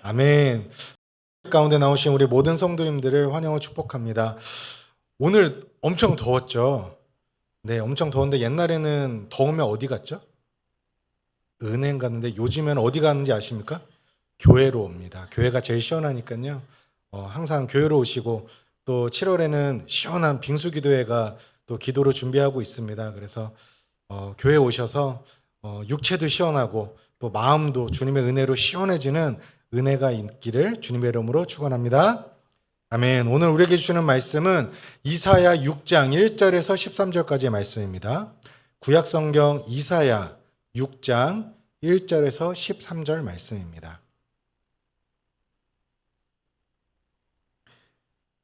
아멘. 가운데 나오신 우리 모든 성도님들을 환영하고 축복합니다. 오늘 엄청 더웠죠? 네, 엄청 더운데 옛날에는 더우면 어디 갔죠? 은행 갔는데 요즘에는 어디 가는지 아십니까? 교회로 옵니다. 교회가 제일 시원하니까요. 항상 교회로 오시고 또 7월에는 시원한 빙수 기도회가 또 기도로 준비하고 있습니다. 그래서 교회 오셔서 육체도 시원하고 또 마음도 주님의 은혜로 시원해지는 은혜가 있기를 주님의 이름으로 축원합니다. 아멘. 오늘 우리에게 주시는 말씀은 이사야 6장 1절에서 13절까지의 말씀입니다. 구약성경 이사야 6장 1절에서 13절 말씀입니다.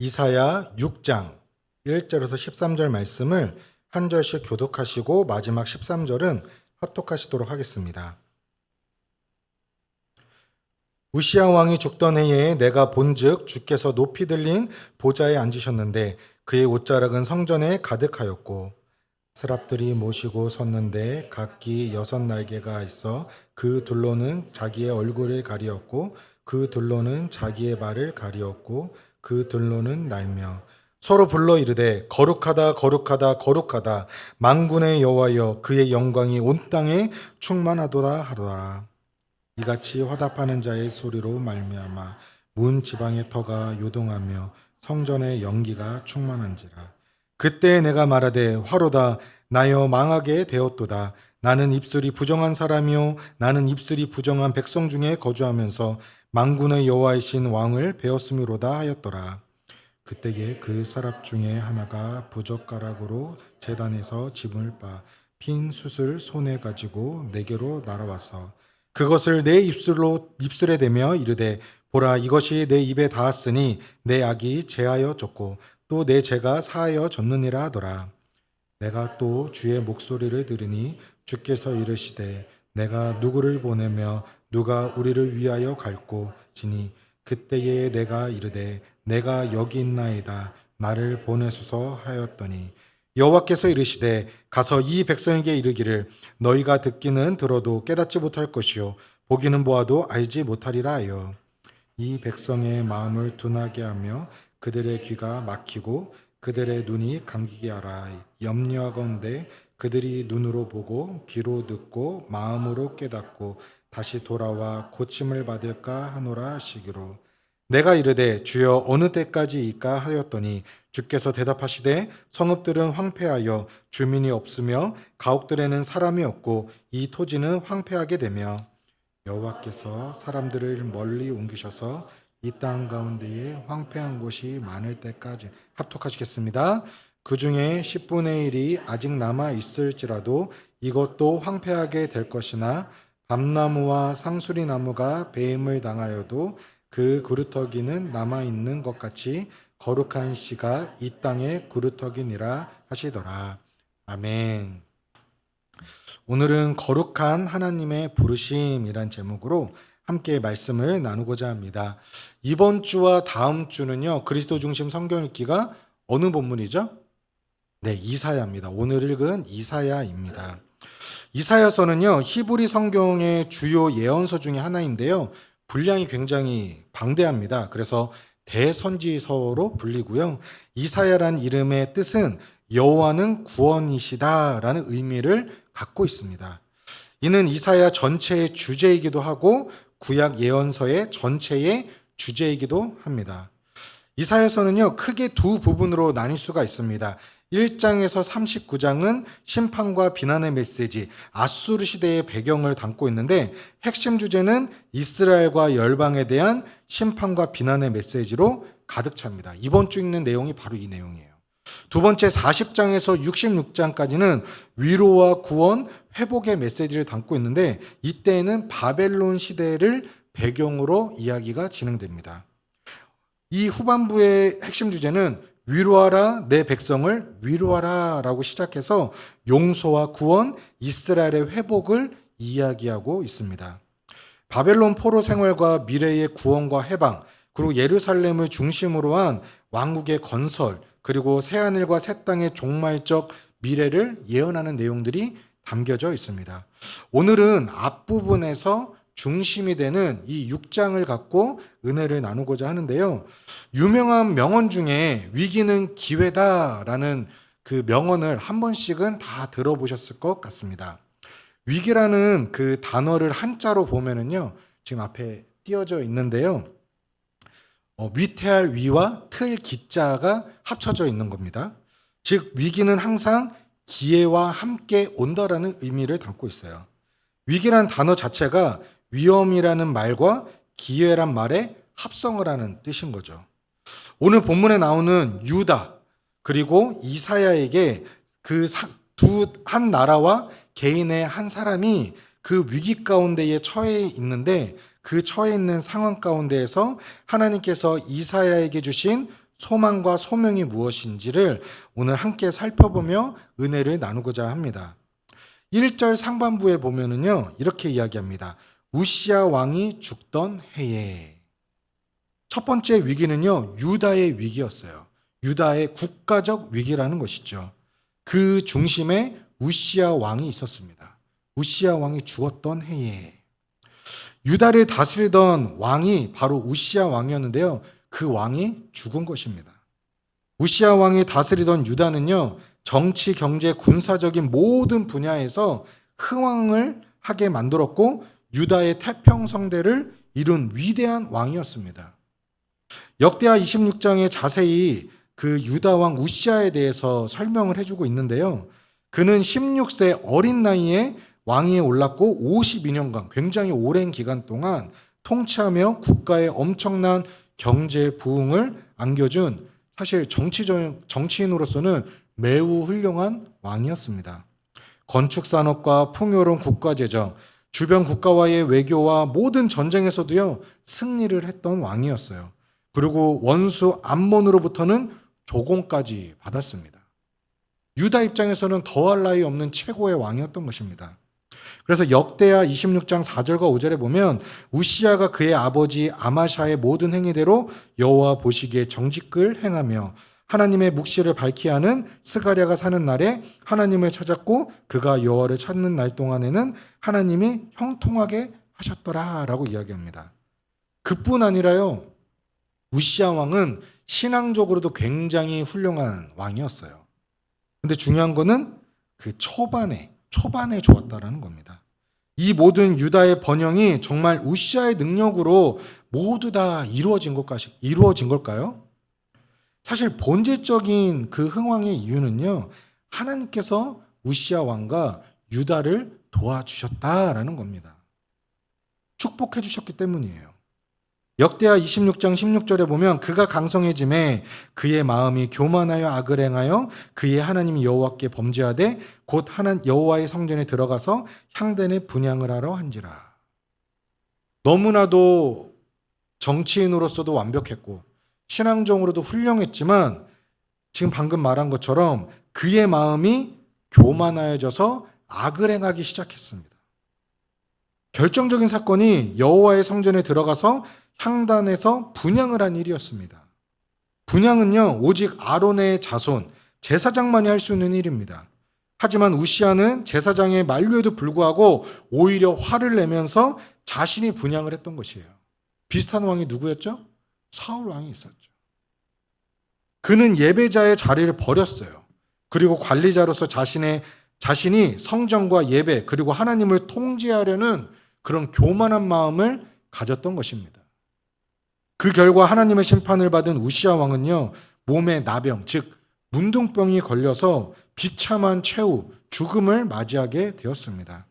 이사야 6장 1절에서 13절 말씀을 한 절씩 교독하시고 마지막 13절은 합독하시도록 하겠습니다. 우시야 왕이 죽던 해에 내가 본즉 주께서 높이 들린 보좌에 앉으셨는데 그의 옷자락은 성전에 가득하였고 스랍들이 모시고 섰는데 각기 6날개가 있어 그 둘로는 자기의 얼굴을 가리었고 그 둘로는 자기의 발을 가리었고 그 둘로는 날며 서로 불러 이르되 거룩하다 거룩하다 거룩하다 만군의 여호와여 그의 영광이 온 땅에 충만하도다 하더라. 이같이 화답하는 자의 소리로 말미암아 문 지방의 터가 요동하며 성전의 연기가 충만한지라. 그때 내가 말하되 화로다 나여 망하게 되었도다. 나는 입술이 부정한 사람이요 나는 입술이 부정한 백성 중에 거주하면서 만군의 여호와이신 왕을 배웠음이로다 하였더라. 그때에 그 서랍 중에 하나가 부젓가락으로 제단에서 짐을 빠 핀 숯을 손에 가지고 내게로 날아와서 그것을 내 입술에 대며 이르되 보라 이것이 내 입에 닿았으니 내 악이 제하여 졌고 또 내 죄가 사하여 졌느니라 하더라. 내가 또 주의 목소리를 들으니 주께서 이르시되 내가 누구를 보내며 누가 우리를 위하여 갈고 지니 그때에 내가 이르되 내가 여기 있나이다 나를 보내소서 하였더니 여호와께서 이르시되 가서 이 백성에게 이르기를 너희가 듣기는 들어도 깨닫지 못할 것이요 보기는 보아도 알지 못하리라 하여 이 백성의 마음을 둔하게 하며 그들의 귀가 막히고 그들의 눈이 감기게 하라. 염려하건대 그들이 눈으로 보고 귀로 듣고 마음으로 깨닫고 다시 돌아와 고침을 받을까 하노라 하시기로. 내가 이르되 주여 어느 때까지이까 하였더니 주께서 대답하시되 성읍들은 황폐하여 주민이 없으며 가옥들에는 사람이 없고 이 토지는 황폐하게 되며 여호와께서 사람들을 멀리 옮기셔서 이 땅 가운데에 황폐한 곳이 많을 때까지 합독하시겠습니다. 그 중에 10분의 1이 아직 남아 있을지라도 이것도 황폐하게 될 것이나 밤나무와 상수리 나무가 배임을 당하여도 그 그루터기는 남아 있는 것 같이 거룩한 씨가 이 땅의 그루터기니라 하시더라. 아멘. 오늘은 거룩한 하나님의 부르심이란 제목으로 함께 말씀을 나누고자 합니다. 이번 주와 다음 주는요, 그리스도 중심 성경 읽기가 어느 본문이죠? 네, 이사야입니다. 오늘 읽은 이사야입니다. 이사야서는요, 히브리 성경의 주요 예언서 중에 하나인데요, 분량이 굉장히 방대합니다. 그래서 대선지서로 불리고요. 이사야란 이름의 뜻은 여호와는 구원이시다라는 의미를 갖고 있습니다. 이는 이사야 전체의 주제이기도 하고 구약 예언서의 전체의 주제이기도 합니다. 이사야서는요, 크게 두 부분으로 나뉠 수가 있습니다. 1장에서 39장은 심판과 비난의 메시지, 아수르 시대의 배경을 담고 있는데 핵심 주제는 이스라엘과 열방에 대한 심판과 비난의 메시지로 가득 찹니다. 이번 주 읽는 내용이 바로 이 내용이에요. 두 번째 40장에서 66장까지는 위로와 구원, 회복의 메시지를 담고 있는데 이때에는 바벨론 시대를 배경으로 이야기가 진행됩니다. 이 후반부의 핵심 주제는 위로하라 내 백성을 위로하라 라고 시작해서 용서와 구원, 이스라엘의 회복을 이야기하고 있습니다. 바벨론 포로 생활과 미래의 구원과 해방, 그리고 예루살렘을 중심으로 한 왕국의 건설, 그리고 새하늘과 새 땅의 종말적 미래를 예언하는 내용들이 담겨져 있습니다. 오늘은 앞부분에서 중심이 되는 이 6장을 갖고 은혜를 나누고자 하는데요. 유명한 명언 중에 위기는 기회다라는 그 명언을 한 번씩은 다 들어보셨을 것 같습니다. 위기라는 그 단어를 한자로 보면은요, 지금 앞에 띄어져 있는데요. 위태할 위와 틀 기자가 합쳐져 있는 겁니다. 즉 위기는 항상 기회와 함께 온다라는 의미를 담고 있어요. 위기란 단어 자체가 위험이라는 말과 기회란 말의 합성을 하는 뜻인 거죠. 오늘 본문에 나오는 유다 그리고 이사야에게 그 한 나라와 개인의 한 사람이 그 위기 가운데에 처해 있는데 그 처해 있는 상황 가운데에서 하나님께서 이사야에게 주신 소망과 소명이 무엇인지를 오늘 함께 살펴보며 은혜를 나누고자 합니다. 1절 상반부에 보면은요, 이렇게 이야기합니다. 우시야 왕이 죽던 해에. 첫 번째 위기는요, 유다의 위기였어요. 유다의 국가적 위기라는 것이죠. 그 중심에 우시야 왕이 있었습니다. 우시야 왕이 죽었던 해에. 유다를 다스리던 왕이 바로 우시야 왕이었는데요. 그 왕이 죽은 것입니다. 우시야 왕이 다스리던 유다는요, 정치, 경제, 군사적인 모든 분야에서 흥왕을 하게 만들었고 유다의 태평성대를 이룬 위대한 왕이었습니다. 역대하 26장에 자세히 그 유다 왕 우시야에 대해서 설명을 해주고 있는데요. 그는 16세 어린 나이에 왕위에 올랐고 52년간 굉장히 오랜 기간 동안 통치하며 국가에 엄청난 경제 부흥을 안겨준 사실 정치인으로서는 매우 훌륭한 왕이었습니다. 건축 산업과 풍요로운 국가 재정, 주변 국가와의 외교와 모든 전쟁에서도요 승리를 했던 왕이었어요. 그리고 원수 암몬으로부터는 조공까지 받았습니다. 유다 입장에서는 더할 나위 없는 최고의 왕이었던 것입니다. 그래서 역대하 26장 4절과 5절에 보면 우시야가 그의 아버지 아마샤의 모든 행위대로 여호와 보시기에 정직을 행하며 하나님의 묵시를 밝히 하는 스가랴가 사는 날에 하나님을 찾았고 그가 여호와를 찾는 날 동안에는 하나님이 형통하게 하셨더라라고 이야기합니다. 그뿐 아니라요. 우시야 왕은 신앙적으로도 굉장히 훌륭한 왕이었어요. 근데 중요한 거는 그 초반에 좋았다라는 겁니다. 이 모든 유다의 번영이 정말 우시야의 능력으로 모두 다 이루어진 걸까요? 사실 본질적인 그 흥왕의 이유는요, 하나님께서 우시야 왕과 유다를 도와주셨다라는 겁니다. 축복해 주셨기 때문이에요. 역대하 26장 16절에 보면 그가 강성해짐에 그의 마음이 교만하여 악을 행하여 그의 하나님 여호와께 범죄하되 곧 여호와의 성전에 들어가서 향단의 분향을 하러 한지라. 너무나도 정치인으로서도 완벽했고 신앙적으로도 훌륭했지만 지금 방금 말한 것처럼 그의 마음이 교만하여져서 악을 행하기 시작했습니다. 결정적인 사건이 여호와의 성전에 들어가서 향단에서 분향을 한 일이었습니다. 분향은요, 오직 아론의 자손, 제사장만이 할 수 있는 일입니다. 하지만 우시야는 제사장의 만류에도 불구하고 오히려 화를 내면서 자신이 분향을 했던 것이에요. 비슷한 왕이 누구였죠? 사울 왕이 있었죠. 그는 예배자의 자리를 버렸어요. 그리고 관리자로서 자신이 성전과 예배 그리고 하나님을 통제하려는 그런 교만한 마음을 가졌던 것입니다. 그 결과 하나님의 심판을 받은 우시야 왕은요, 몸에 나병, 즉 문둥병이 걸려서 비참한 최후, 죽음을 맞이하게 되었습니다.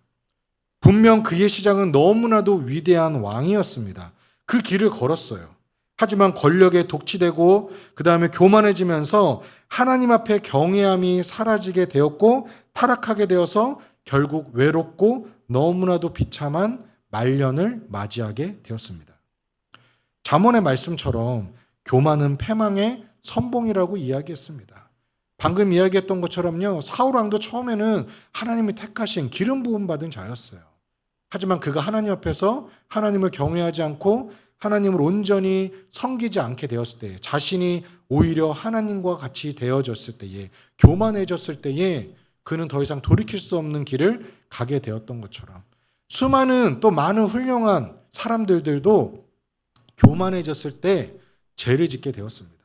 분명 그의 시작은 너무나도 위대한 왕이었습니다. 그 길을 걸었어요. 하지만 권력에 독취되고 그 다음에 교만해지면서 하나님 앞에 경외함이 사라지게 되었고 타락하게 되어서 결국 외롭고 너무나도 비참한 말년을 맞이하게 되었습니다. 잠언의 말씀처럼 교만은 패망의 선봉이라고 이야기했습니다. 방금 이야기했던 것처럼요, 사울 왕도 처음에는 하나님이 택하신 기름 부음 받은 자였어요. 하지만 그가 하나님 앞에서 하나님을 경외하지 않고 하나님을 온전히 섬기지 않게 되었을 때, 자신이 오히려 하나님과 같이 되어졌을 때에, 교만해졌을 때에 그는 더 이상 돌이킬 수 없는 길을 가게 되었던 것처럼 수많은 또 많은 훌륭한 사람들도 교만해졌을 때 죄를 짓게 되었습니다.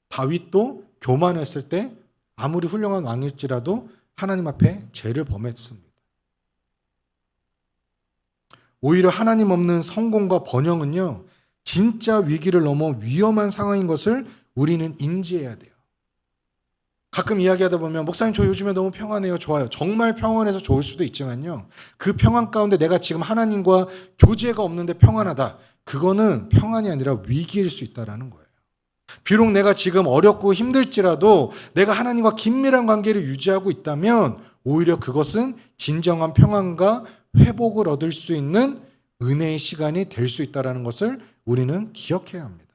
다윗도 교만했을 때 아무리 훌륭한 왕일지라도 하나님 앞에 죄를 범했습니다. 오히려 하나님 없는 성공과 번영은요, 진짜 위기를 넘어 위험한 상황인 것을 우리는 인지해야 돼요. 가끔 이야기하다 보면 목사님 저 요즘에 너무 평안해요. 좋아요. 정말 평안해서 좋을 수도 있지만요. 그 평안 가운데 내가 지금 하나님과 교제가 없는데 평안하다. 그거는 평안이 아니라 위기일 수 있다는 거예요. 비록 내가 지금 어렵고 힘들지라도 내가 하나님과 긴밀한 관계를 유지하고 있다면 오히려 그것은 진정한 평안과 회복을 얻을 수 있는 은혜의 시간이 될 수 있다는 것을 우리는 기억해야 합니다.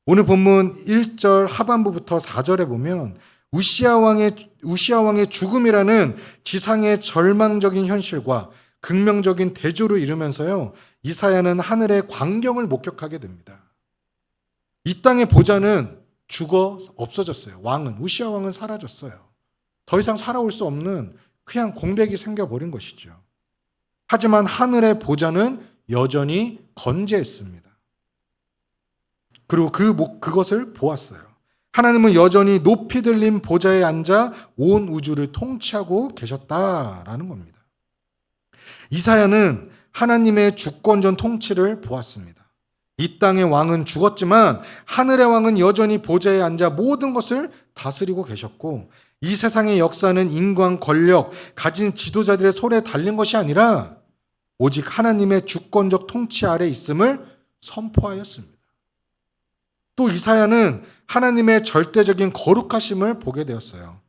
오늘 본문 1절 하반부부터 4절에 보면 우시아 왕의 죽음이라는 지상의 절망적인 현실과 극명적인 대조를 이루면서요, 이사야는 하늘의 광경을 목격하게 됩니다. 이 땅의 보좌는 죽어 없어졌어요. 우시아 왕은 사라졌어요. 더 이상 살아올 수 없는 그냥 공백이 생겨버린 것이죠. 하지만 하늘의 보좌는 여전히 건재했습니다. 그리고 그것을 보았어요. 하나님은 여전히 높이 들린 보좌에 앉아 온 우주를 통치하고 계셨다라는 겁니다. 이사야는 하나님의 주권전 통치를 보았습니다. 이 땅의 왕은 죽었지만 하늘의 왕은 여전히 보좌에 앉아 모든 것을 다스리고 계셨고, 이 세상의 역사는 인간 권력, 가진 지도자들의 손에 달린 것이 아니라 오직 하나님의 주권적 통치 아래 있음을 선포하였습니다. 또 이사야는 하나님의 절대적인 거룩하심을 보게 되었어요.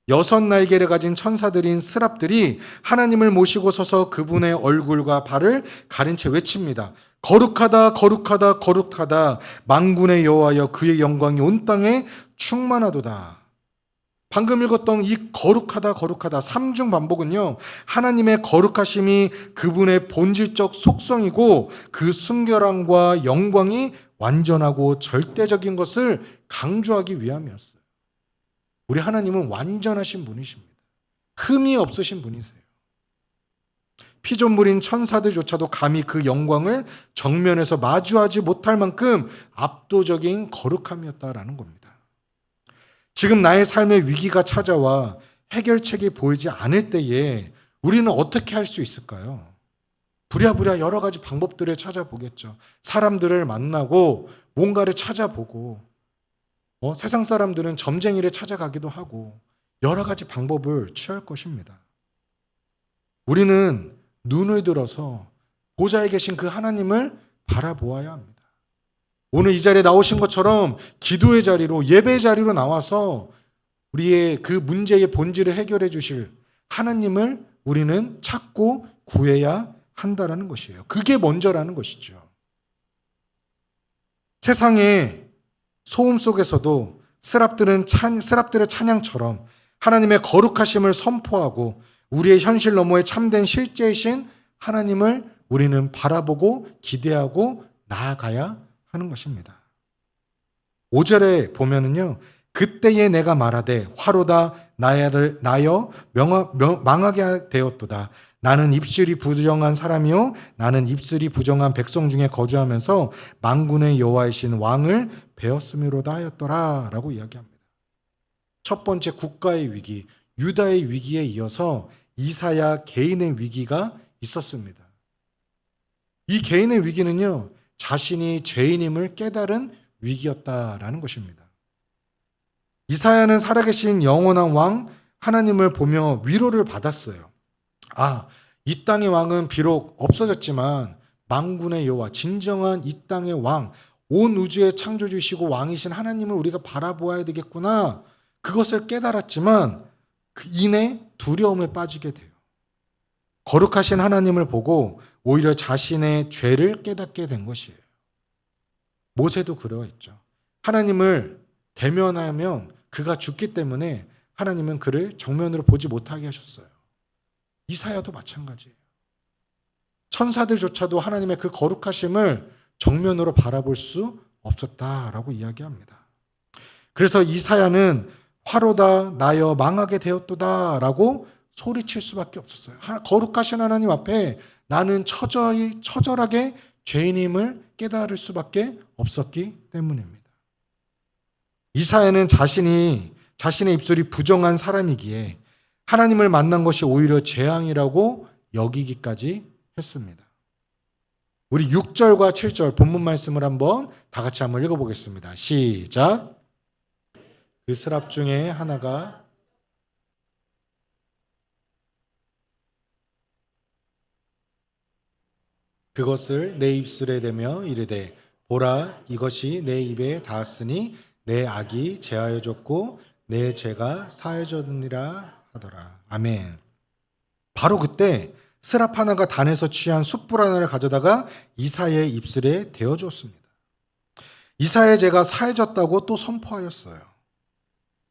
6날개를 가진 천사들인 스랍들이 하나님을 모시고 서서 그분의 얼굴과 발을 가린 채 외칩니다. 거룩하다, 거룩하다, 거룩하다. 만군의 여호와여, 그의 영광이 온 땅에 충만하도다. 방금 읽었던 이 거룩하다, 거룩하다 3중 반복은요, 하나님의 거룩하심이 그분의 본질적 속성이고 그 순결함과 영광이 완전하고 절대적인 것을 강조하기 위함이었어요. 우리 하나님은 완전하신 분이십니다. 흠이 없으신 분이세요. 피조물인 천사들조차도 감히 그 영광을 정면에서 마주하지 못할 만큼 압도적인 거룩함이었다라는 겁니다. 지금 나의 삶의 위기가 찾아와 해결책이 보이지 않을 때에 우리는 어떻게 할 수 있을까요? 부랴부랴 여러 가지 방법들을 찾아보겠죠. 사람들을 만나고 뭔가를 찾아보고, 세상 사람들은 점쟁이를 찾아가기도 하고 여러 가지 방법을 취할 것입니다. 우리는 눈을 들어서 보좌에 계신 그 하나님을 바라보아야 합니다. 오늘 이 자리에 나오신 것처럼 기도의 자리로, 예배의 자리로 나와서 우리의 그 문제의 본질을 해결해 주실 하나님을 우리는 찾고 구해야 한다라는 것이에요. 그게 먼저라는 것이죠. 세상의 소음 속에서도 스랍들의 찬양처럼 하나님의 거룩하심을 선포하고 우리의 현실 너머에 참된 실제이신 하나님을 우리는 바라보고 기대하고 나아가야 하는 것입니다. 5절에 보면은요, 그때에 내가 말하되 화로다 나여 망하게 되었도다. 나는 입술이 부정한 사람이요 나는 입술이 부정한 백성 중에 거주하면서 만군의 여호와이신 왕을 배웠음이로다 하였더라 라고 이야기합니다. 첫 번째 국가의 위기, 유다의 위기에 이어서 이사야 개인의 위기가 있었습니다. 이 개인의 위기는요, 자신이 죄인임을 깨달은 위기였다라는 것입니다. 이사야는 살아계신 영원한 왕 하나님을 보며 위로를 받았어요. 이 땅의 왕은 비록 없어졌지만 만군의 여호와, 진정한 이 땅의 왕, 온 우주의 창조주시고 왕이신 하나님을 우리가 바라보아야 되겠구나. 그것을 깨달았지만 그 이내 두려움에 빠지게 돼요. 거룩하신 하나님을 보고 오히려 자신의 죄를 깨닫게 된 것이에요. 모세도 그러했죠. 하나님을 대면하면 그가 죽기 때문에 하나님은 그를 정면으로 보지 못하게 하셨어요. 이사야도 마찬가지예요. 천사들조차도 하나님의 그 거룩하심을 정면으로 바라볼 수 없었다라고 이야기합니다. 그래서 이사야는 화로다 나여 망하게 되었도다 라고 소리칠 수밖에 없었어요. 거룩하신 하나님 앞에 나는 처절하게 죄인임을 깨달을 수밖에 없었기 때문입니다. 이사야는 자신의 입술이 부정한 사람이기에 하나님을 만난 것이 오히려 재앙이라고 여기기까지 했습니다. 우리 6절과 7절 본문 말씀을 한번 다 같이 한번 읽어보겠습니다. 시작. 그 스랍 중에 하나가 그것을 내 입술에 대며 이르되 보라 이것이 내 입에 닿았으니 내 악이 제하여졌고 내 죄가 사해졌느니라 하더라. 아멘. 바로 그때 스랍 하나가 단에서 취한 숯불 하나를 가져다가 이사야의 입술에 대어주었습니다. 이사야의 죄가 사해졌다고 또 선포하였어요.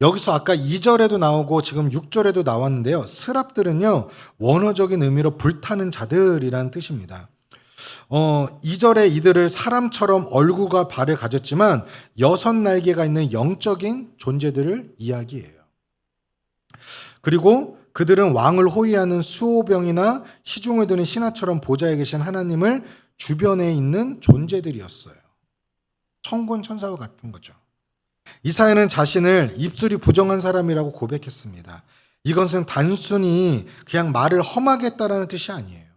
여기서 아까 2절에도 나오고 지금 6절에도 나왔는데요. 스랍들은요, 원어적인 의미로 불타는 자들이라는 뜻입니다. 2절에 이들을 사람처럼 얼굴과 발을 가졌지만 6날개가 있는 영적인 존재들을 이야기해요. 그리고 그들은 왕을 호위하는 수호병이나 시중을 드는 신하처럼 보좌에 계신 하나님을 주변에 있는 존재들이었어요. 천군 천사와 같은 거죠. 이사야는 자신을 입술이 부정한 사람이라고 고백했습니다. 이것은 단순히 그냥 말을 험하게 했다라는 뜻이 아니에요.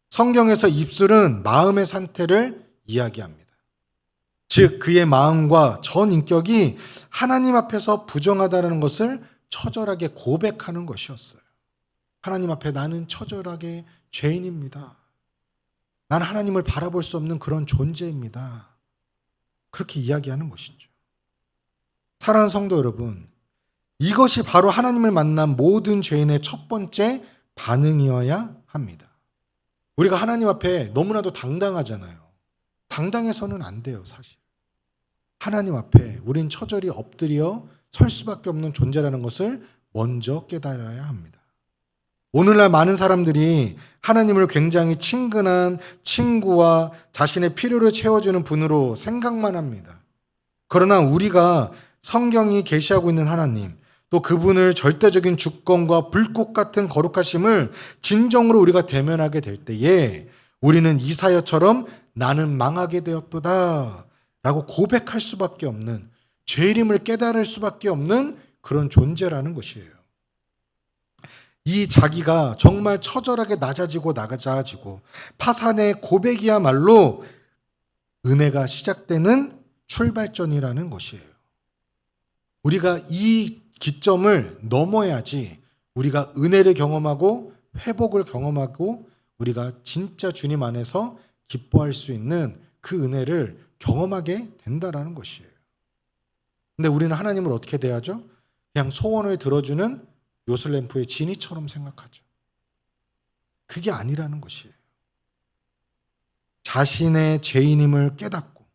성경에서 입술은 마음의 상태를 이야기합니다. 즉 그의 마음과 전 인격이 하나님 앞에서 부정하다는 것을 처절하게 고백하는 것이었어요. 하나님 앞에 나는 처절하게 죄인입니다. 난 하나님을 바라볼 수 없는 그런 존재입니다. 그렇게 이야기하는 것이죠. 사랑하는 성도 여러분, 이것이 바로 하나님을 만난 모든 죄인의 첫 번째 반응이어야 합니다. 우리가 하나님 앞에 너무나도 당당하잖아요. 당당해서는 안 돼요, 사실. 하나님 앞에 우린 처절히 엎드려 설 수밖에 없는 존재라는 것을 먼저 깨달아야 합니다. 오늘날 많은 사람들이 하나님을 굉장히 친근한 친구와 자신의 필요를 채워주는 분으로 생각만 합니다. 그러나 우리가 성경이 계시하고 있는 하나님, 또 그분을 절대적인 주권과 불꽃 같은 거룩하심을 진정으로 우리가 대면하게 될 때에 우리는 이사야처럼 나는 망하게 되었도다 라고 고백할 수밖에 없는, 죄인임을 깨달을 수밖에 없는 그런 존재라는 것이에요. 이 자기가 정말 처절하게 낮아지고 파산의 고백이야말로 은혜가 시작되는 출발점이라는 것이에요. 우리가 이 기점을 넘어야지 우리가 은혜를 경험하고 회복을 경험하고 우리가 진짜 주님 안에서 기뻐할 수 있는 그 은혜를 경험하게 된다라는 것이에요. 근데 우리는 하나님을 어떻게 대하죠? 그냥 소원을 들어주는 요술램프의 지니처럼 생각하죠. 그게 아니라는 것이에요. 자신의 죄인임을 깨닫고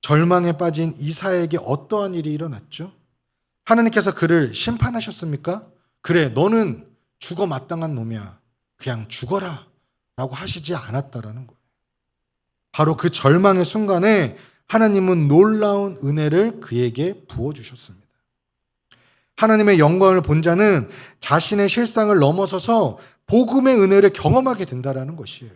절망에 빠진 이사야에게 어떠한 일이 일어났죠? 하나님께서 그를 심판하셨습니까? 그래, 너는 죽어 마땅한 놈이야. 그냥 죽어라 라고 하시지 않았다라는 거예요. 바로 그 절망의 순간에 하나님은 놀라운 은혜를 그에게 부어주셨습니다. 하나님의 영광을 본 자는 자신의 실상을 넘어서서 복음의 은혜를 경험하게 된다는 것이에요.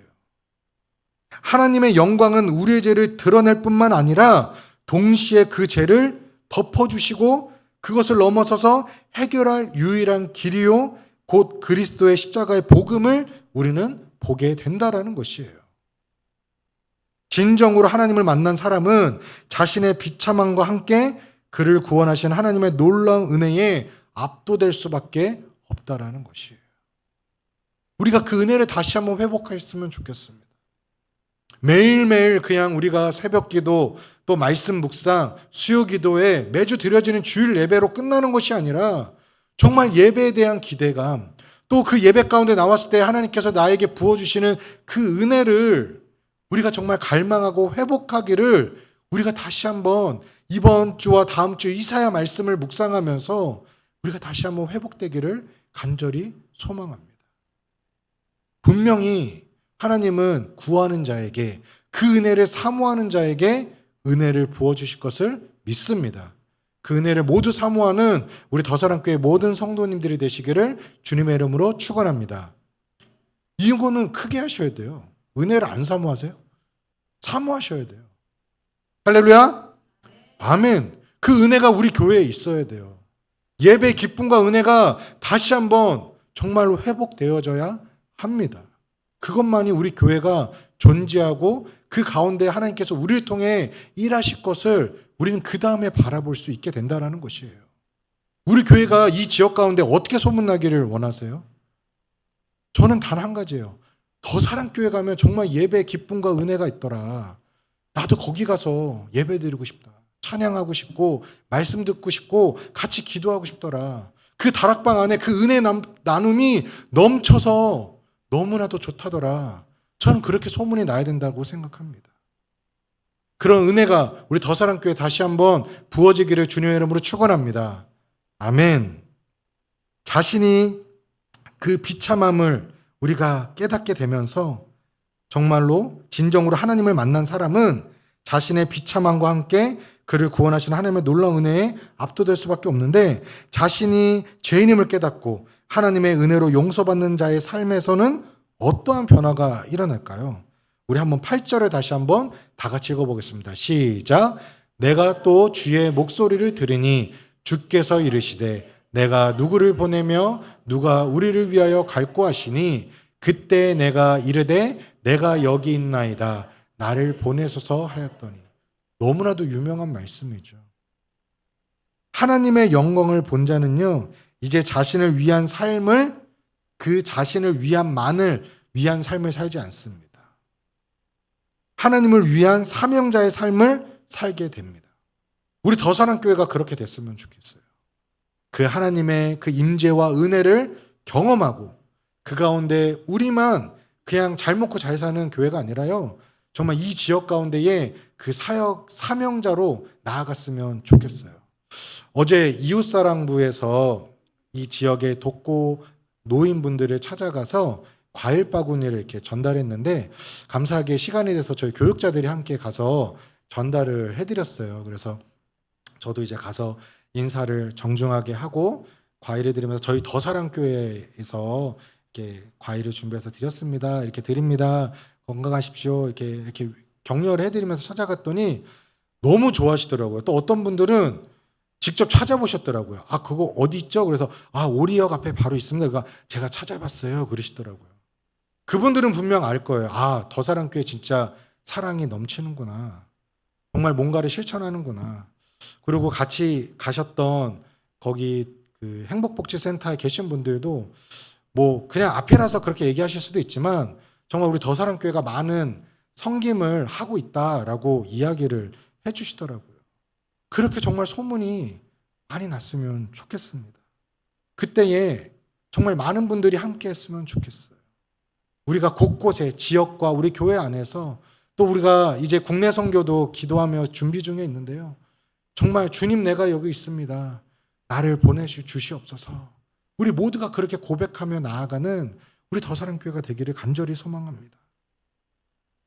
하나님의 영광은 우리의 죄를 드러낼 뿐만 아니라 동시에 그 죄를 덮어주시고 그것을 넘어서서 해결할 유일한 길이요 곧 그리스도의 십자가의 복음을 우리는 보게 된다는 것이에요. 진정으로 하나님을 만난 사람은 자신의 비참함과 함께 그를 구원하신 하나님의 놀라운 은혜에 압도될 수밖에 없다라는 것이에요. 우리가 그 은혜를 다시 한번 회복했으면 좋겠습니다. 매일매일 그냥 우리가 새벽기도 또 말씀 묵상, 수요기도에 매주 드려지는 주일 예배로 끝나는 것이 아니라 정말 예배에 대한 기대감, 또 그 예배 가운데 나왔을 때 하나님께서 나에게 부어주시는 그 은혜를 우리가 정말 갈망하고 회복하기를 우리가 다시 한번 이번 주와 다음 주 이사야 말씀을 묵상하면서 우리가 다시 한번 회복되기를 간절히 소망합니다. 분명히 하나님은 구하는 자에게, 그 은혜를 사모하는 자에게 은혜를 부어주실 것을 믿습니다. 그 은혜를 모두 사모하는 우리 더사랑교회 모든 성도님들이 되시기를 주님의 이름으로 축원합니다. 이거는 크게 하셔야 돼요. 은혜를 안 사모하세요? 사모하셔야 돼요. 할렐루야? 아멘. 그 은혜가 우리 교회에 있어야 돼요. 예배 기쁨과 은혜가 다시 한번 정말로 회복되어져야 합니다. 그것만이 우리 교회가 존재하고 그 가운데 하나님께서 우리를 통해 일하실 것을 우리는 그 다음에 바라볼 수 있게 된다는 것이에요. 우리 교회가 이 지역 가운데 어떻게 소문나기를 원하세요? 저는 단 한 가지예요. 더 사랑교회 가면 정말 예배 기쁨과 은혜가 있더라. 나도 거기 가서 예배 드리고 싶다. 찬양하고 싶고 말씀 듣고 싶고 같이 기도하고 싶더라. 그 다락방 안에 그 은혜 나눔이 넘쳐서 너무나도 좋다더라. 저는 그렇게 소문이 나야 된다고 생각합니다. 그런 은혜가 우리 더사랑교회 다시 한번 부어지기를 주님의 이름으로 축원합니다. 아멘. 자신이 그 비참함을 우리가 깨닫게 되면서 정말로 진정으로 하나님을 만난 사람은 자신의 비참함과 함께 그를 구원하시는 하나님의 놀라운 은혜에 압도될 수밖에 없는데, 자신이 죄인임을 깨닫고 하나님의 은혜로 용서받는 자의 삶에서는 어떠한 변화가 일어날까요? 우리 한번 8절을 다시 한번 다 같이 읽어보겠습니다. 시작. 내가 또 주의 목소리를 들으니 주께서 이르시되 내가 누구를 보내며 누가 우리를 위하여 갈고 하시니 그때 내가 이르되 내가 여기 있나이다 나를 보내소서 하였더니. 너무나도 유명한 말씀이죠. 하나님의 영광을 본 자는요, 이제 자신을 위한 삶을, 그 자신을 위한만을 위한 삶을 살지 않습니다. 하나님을 위한 사명자의 삶을 살게 됩니다. 우리 더사랑교회가 그렇게 됐으면 좋겠어요. 그 하나님의 그 임재와 은혜를 경험하고 그 가운데 우리만 그냥 잘 먹고 잘 사는 교회가 아니라요, 정말 이 지역 가운데에 그 사역 사명자로 나아갔으면 좋겠어요. 어제 이웃사랑부에서 이 지역의 독고 노인분들을 찾아가서 과일 바구니를 이렇게 전달했는데, 감사하게 시간이 돼서 저희 교육자들이 함께 가서 전달을 해드렸어요. 그래서 저도 이제 가서 인사를 정중하게 하고 과일을 드리면서 저희 더사랑교회에서 이렇게 과일을 준비해서 드렸습니다. 이렇게 드립니다. 건강하십시오. 이렇게 격려를 해드리면서 찾아갔더니 너무 좋아하시더라고요. 또 어떤 분들은 직접 찾아보셨더라고요. 아, 그거 어디 있죠? 그래서 오리역 앞에 바로 있습니다. 그러니까 제가 찾아봤어요. 그러시더라고요. 그분들은 분명 알 거예요. 더사랑교회 진짜 사랑이 넘치는구나. 정말 뭔가를 실천하는구나. 그리고 같이 가셨던 거기 그 행복복지센터에 계신 분들도 뭐 그냥 앞이라서 그렇게 얘기하실 수도 있지만 정말 우리 더사랑교회가 많은 섬김을 하고 있다라고 이야기를 해주시더라고요. 그렇게 정말 소문이 많이 났으면 좋겠습니다. 그때에 정말 많은 분들이 함께 했으면 좋겠어요. 우리가 곳곳에 지역과 우리 교회 안에서 또 우리가 이제 국내 선교도 기도하며 준비 중에 있는데요. 정말 주님 내가 여기 있습니다. 나를 보내주시옵소서. 우리 모두가 그렇게 고백하며 나아가는 우리 더사랑교회가 되기를 간절히 소망합니다.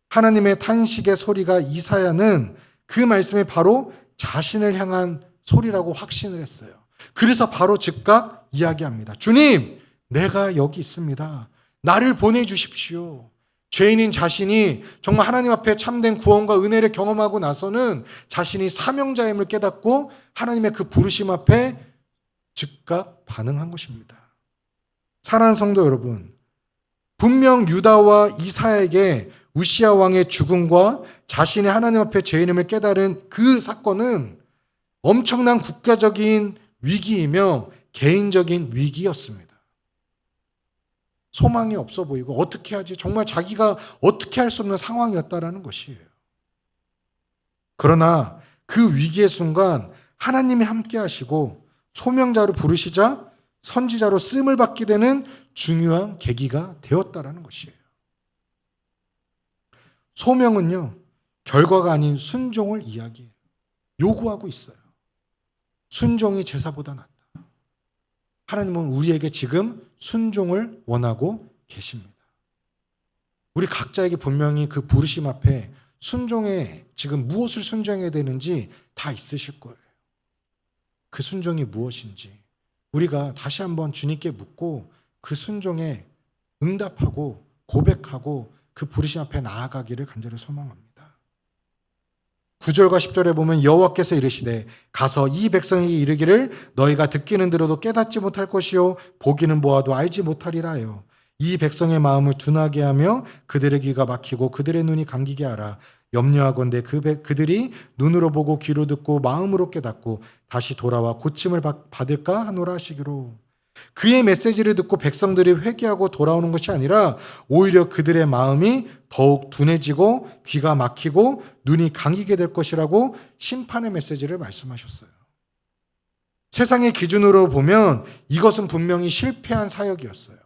하나님의 탄식의 소리가 이사야는 그 말씀이 바로 자신을 향한 소리라고 확신을 했어요. 그래서 바로 즉각 이야기합니다. 주님, 내가 여기 있습니다. 나를 보내주십시오. 죄인인 자신이 정말 하나님 앞에 참된 구원과 은혜를 경험하고 나서는 자신이 사명자임을 깨닫고 하나님의 그 부르심 앞에 즉각 반응한 것입니다. 사랑하는 성도 여러분, 분명 유다와 이사야에게 우시야 왕의 죽음과 자신의 하나님 앞에 죄인임을 깨달은 그 사건은 엄청난 국가적인 위기이며 개인적인 위기였습니다. 소망이 없어 보이고 어떻게 하지? 정말 자기가 어떻게 할 수 없는 상황이었다라는 것이에요. 그러나 그 위기의 순간 하나님이 함께 하시고 소명자로 부르시자 선지자로 쓰임을 받게 되는 중요한 계기가 되었다라는 것이에요. 소명은요, 결과가 아닌 순종을 이야기해요. 요구하고 있어요. 순종이 제사보다 낫다. 하나님은 우리에게 지금 순종을 원하고 계십니다. 우리 각자에게 분명히 그 부르심 앞에 순종에 지금 무엇을 순종해야 되는지 다 있으실 거예요. 그 순종이 무엇인지 우리가 다시 한번 주님께 묻고 그 순종에 응답하고 고백하고 그 부르심 앞에 나아가기를 간절히 소망합니다. 9절과 10절에 보면 여호와께서 이르시되 가서 이 백성에게 이르기를 너희가 듣기는 들어도 깨닫지 못할 것이요 보기는 보아도 알지 못하리라 하여 이 백성의 마음을 둔하게 하며 그들의 귀가 막히고 그들의 눈이 감기게 하라. 염려하건대 그들이 눈으로 보고 귀로 듣고 마음으로 깨닫고 다시 돌아와 고침을 받을까 하노라 하시기로. 그의 메시지를 듣고 백성들이 회개하고 돌아오는 것이 아니라 오히려 그들의 마음이 더욱 둔해지고 귀가 막히고 눈이 감기게 될 것이라고 심판의 메시지를 말씀하셨어요. 세상의 기준으로 보면 이것은 분명히 실패한 사역이었어요.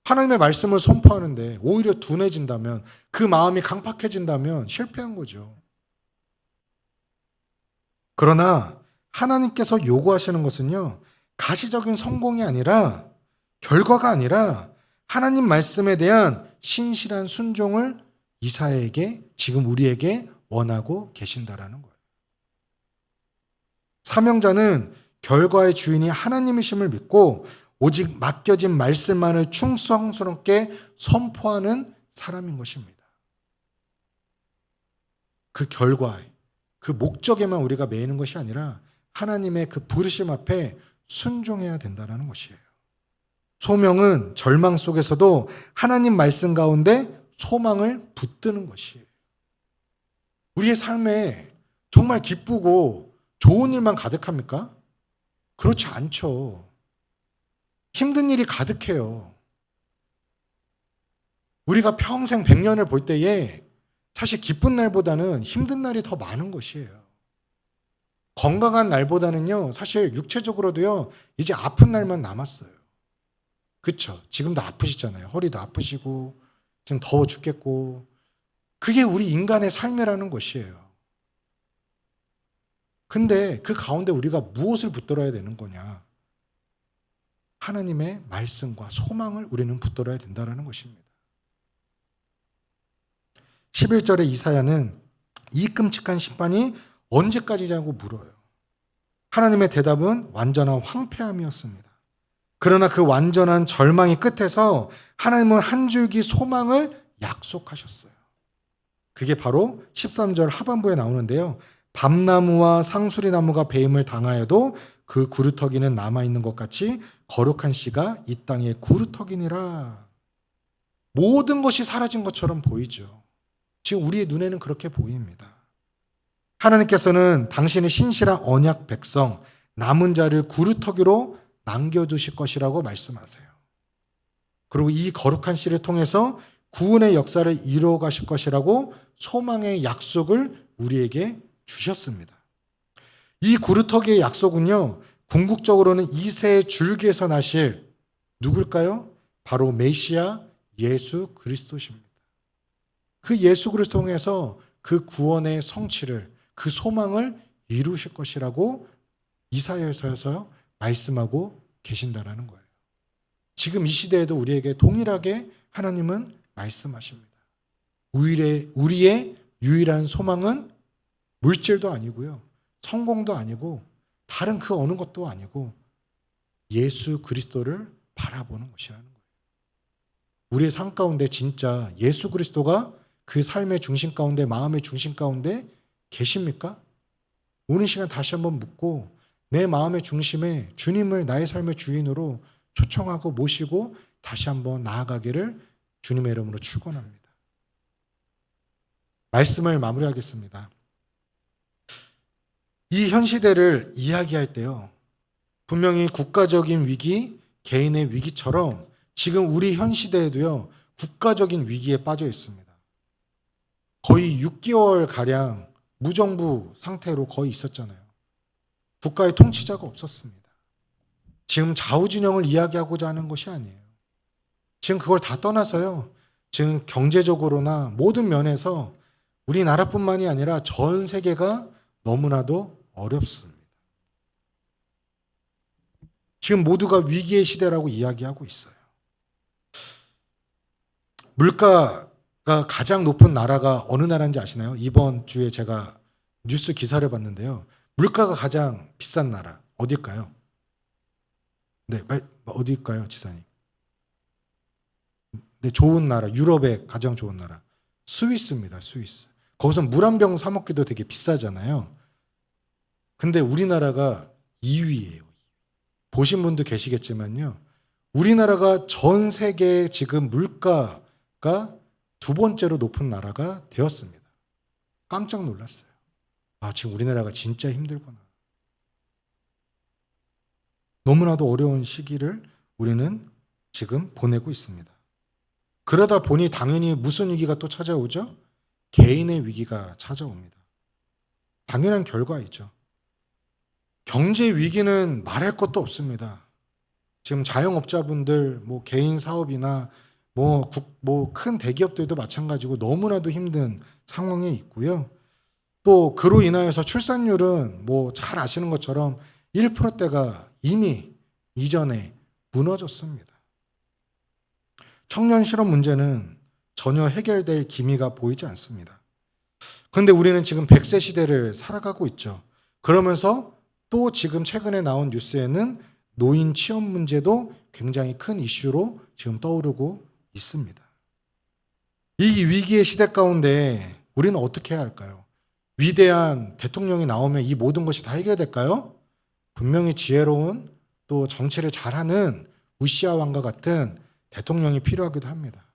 하나님의 말씀을 선포하는데 오히려 둔해진다면, 그 마음이 강팍해진다면 실패한 거죠. 그러나 하나님께서 요구하시는 것은요, 가시적인 성공이 아니라, 결과가 아니라 하나님 말씀에 대한 신실한 순종을 이사야에게, 지금 우리에게 원하고 계신다라는 거예요. 사명자는 결과의 주인이 하나님이심을 믿고 오직 맡겨진 말씀만을 충성스럽게 선포하는 사람인 것입니다. 그 결과에, 그 목적에만 우리가 매이는 것이 아니라 하나님의 그 부르심 앞에 순종해야 된다는 것이에요. 소명은 절망 속에서도 하나님 말씀 가운데 소망을 붙드는 것이에요. 우리의 삶에 정말 기쁘고 좋은 일만 가득합니까? 그렇지 않죠. 힘든 일이 가득해요. 우리가 평생 100년을 볼 때에 사실 기쁜 날보다는 힘든 날이 더 많은 것이에요. 건강한 날보다는요, 사실 육체적으로도요, 이제 아픈 날만 남았어요. 그렇죠? 지금도 아프시잖아요. 허리도 아프시고 지금 더워 죽겠고. 그게 우리 인간의 삶이라는 것이에요. 근데 그 가운데 우리가 무엇을 붙들어야 되는 거냐? 하나님의 말씀과 소망을 우리는 붙들어야 된다는 것입니다. 11절에 이사야는 이 끔찍한 심판이 언제까지냐고 물어요. 하나님의 대답은 완전한 황폐함이었습니다. 그러나 그 완전한 절망의 끝에서 하나님은 한 줄기 소망을 약속하셨어요. 그게 바로 13절 하반부에 나오는데요. 밤나무와 상수리나무가 배임을 당하여도 그 구루터기는 남아있는 것 같이 거룩한 씨가 이 땅에 구루터기니라. 모든 것이 사라진 것처럼 보이죠. 지금 우리의 눈에는 그렇게 보입니다. 하나님께서는 당신의 신실한 언약 백성, 남은 자를 구루터기로 남겨두실 것이라고 말씀하세요. 그리고 이 거룩한 씨를 통해서 구원의 역사를 이루어 가실 것이라고 소망의 약속을 우리에게 주셨습니다. 이 구루터기의 약속은요, 궁극적으로는 이새의 줄기에서 나실 누굴까요? 바로 메시아 예수 그리스도십니다. 그 예수 그리스도 통해서 그 구원의 성취를, 그 소망을 이루실 것이라고 이사야서에서 말씀하고 계신다라는 거예요. 지금 이 시대에도 우리에게 동일하게 하나님은 말씀하십니다. 우리의 유일한 소망은 물질도 아니고요, 성공도 아니고 다른 그 어느 것도 아니고 예수 그리스도를 바라보는 것이라는 거예요. 우리의 삶 가운데 진짜 예수 그리스도가 그 삶의 중심 가운데, 마음의 중심 가운데 계십니까? 오늘 시간 다시 한번 묻고 내 마음의 중심에 주님을 나의 삶의 주인으로 초청하고 모시고 다시 한번 나아가기를 주님의 이름으로 축원합니다. 말씀을 마무리하겠습니다. 이 현 시대를 이야기할 때요, 분명히 국가적인 위기, 개인의 위기처럼 지금 우리 현 시대에도요, 국가적인 위기에 빠져 있습니다. 거의 6개월가량 무정부 상태로 거의 있었잖아요. 국가의 통치자가 없었습니다. 지금 좌우진영을 이야기하고자 하는 것이 아니에요. 지금 그걸 다 떠나서요, 지금 경제적으로나 모든 면에서 우리나라뿐만이 아니라 전 세계가 너무나도 어렵습니다. 지금 모두가 위기의 시대라고 이야기하고 있어요. 물가가 가장 높은 나라가 어느 나라인지 아시나요? 이번 주에 제가 뉴스 기사를 봤는데요. 물가가 가장 비싼 나라 어딜까요? 네, 어딜까요, 지사님? 네, 좋은 나라, 유럽의 가장 좋은 나라 스위스입니다. 스위스. 거기서 물 한 병 사 먹기도 되게 비싸잖아요. 근데 우리나라가 2위예요. 보신 분도 계시겠지만요. 우리나라가 전 세계 지금 물가가 두 번째로 높은 나라가 되었습니다. 깜짝 놀랐어요. 아, 지금 우리나라가 진짜 힘들구나. 너무나도 어려운 시기를 우리는 지금 보내고 있습니다. 그러다 보니 당연히 무슨 위기가 또 찾아오죠? 개인의 위기가 찾아옵니다. 당연한 결과이죠. 경제 위기는 말할 것도 없습니다. 지금 자영업자분들, 개인 사업이나 큰 대기업들도 마찬가지고 너무나도 힘든 상황에 있고요. 또 그로 인하여서 출산율은 잘 아시는 것처럼 1%대가 이미 이전에 무너졌습니다. 청년 실업 문제는 전혀 해결될 기미가 보이지 않습니다. 그런데 우리는 지금 100세 시대를 살아가고 있죠. 그러면서 또 지금 최근에 나온 뉴스에는 노인 취업 문제도 굉장히 큰 이슈로 지금 떠오르고 있습니다. 이 위기의 시대 가운데 우리는 어떻게 해야 할까요? 위대한 대통령이 나오면 이 모든 것이 다 해결될까요? 분명히 지혜로운 또 정치를 잘하는 우시아 왕과 같은 대통령이 필요하기도 합니다.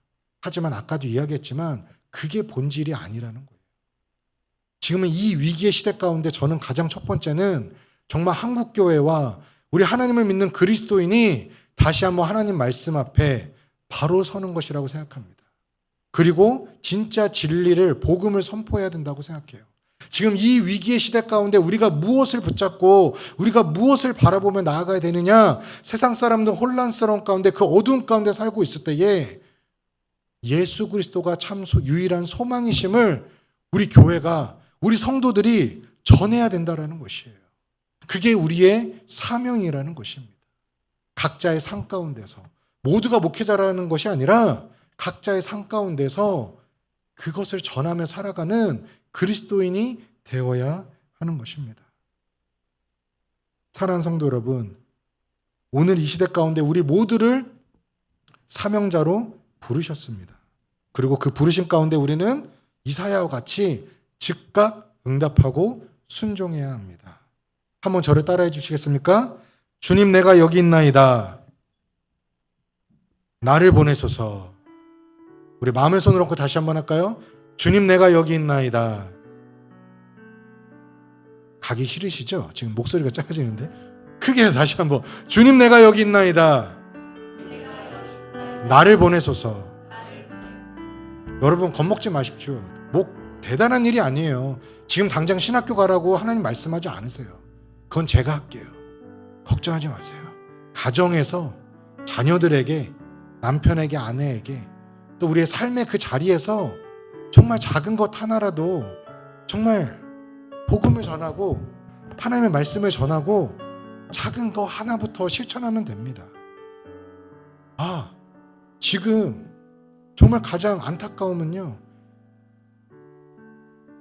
하지만 아까도 이야기했지만 그게 본질이 아니라는 거예요. 지금은 이 위기의 시대 가운데 저는 가장 첫 번째는 정말 한국교회와 우리 하나님을 믿는 그리스도인이 다시 한번 하나님 말씀 앞에 바로 서는 것이라고 생각합니다. 그리고 진짜 진리를, 복음을 선포해야 된다고 생각해요. 지금 이 위기의 시대 가운데 우리가 무엇을 붙잡고 우리가 무엇을 바라보며 나아가야 되느냐? 세상 사람들 혼란스러운 가운데 그 어두운 가운데 살고 있을 때에 예수 그리스도가 참 유일한 소망이심을 우리 교회가, 우리 성도들이 전해야 된다는 것이에요. 그게 우리의 사명이라는 것입니다. 각자의 삶 가운데서 모두가 목회자라는 것이 아니라 각자의 삶 가운데서 그것을 전하며 살아가는 그리스도인이 되어야 하는 것입니다. 사랑하는 성도 여러분, 오늘 이 시대 가운데 우리 모두를 사명자로 부르셨습니다. 그리고 그 부르심 가운데 우리는 이사야와 같이 즉각 응답하고 순종해야 합니다. 한번 저를 따라해 주시겠습니까? 주님, 내가 여기 있나이다. 나를 보내소서. 우리 마음의 손을 얹고 다시 한번 할까요? 주님, 내가 여기 있나이다. 가기 싫으시죠? 지금 목소리가 작아지는데. 크게 다시 한번. 주님, 내가 여기 있나이다. 나를 보내소서. 여러분, 겁먹지 마십시오. 대단한 일이 아니에요. 지금 당장 신학교 가라고 하나님 말씀하지 않으세요. 그건 제가 할게요. 걱정하지 마세요. 가정에서 자녀들에게, 남편에게, 아내에게, 또 우리의 삶의 그 자리에서 정말 작은 것 하나라도 정말 복음을 전하고 하나님의 말씀을 전하고 작은 거 하나부터 실천하면 됩니다. 지금 정말 가장 안타까우면요,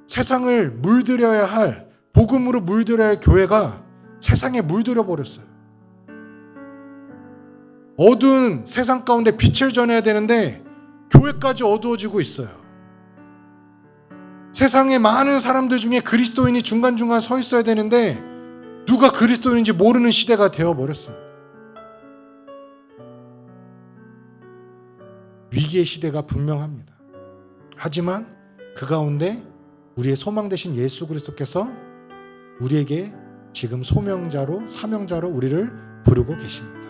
세상을 물들여야 할, 복음으로 물들여야 할 교회가 세상에 물들여 버렸어요. 어두운 세상 가운데 빛을 전해야 되는데 교회까지 어두워지고 있어요. 세상에 많은 사람들 중에 그리스도인이 중간중간 서 있어야 되는데 누가 그리스도인인지 모르는 시대가 되어버렸습니다. 위기의 시대가 분명합니다. 하지만 그 가운데 우리의 소망 되신 예수 그리스도께서 우리에게 지금 소명자로, 사명자로 우리를 부르고 계십니다.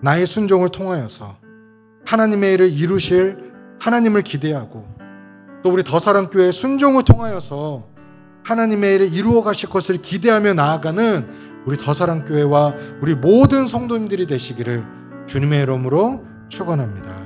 나의 순종을 통하여서 하나님의 일을 이루실 하나님을 기대하고, 또 우리 더사랑교회의 순종을 통하여서 하나님의 일을 이루어 가실 것을 기대하며 나아가는 우리 더사랑교회와 우리 모든 성도님들이 되시기를 주님의 이름으로 축원합니다.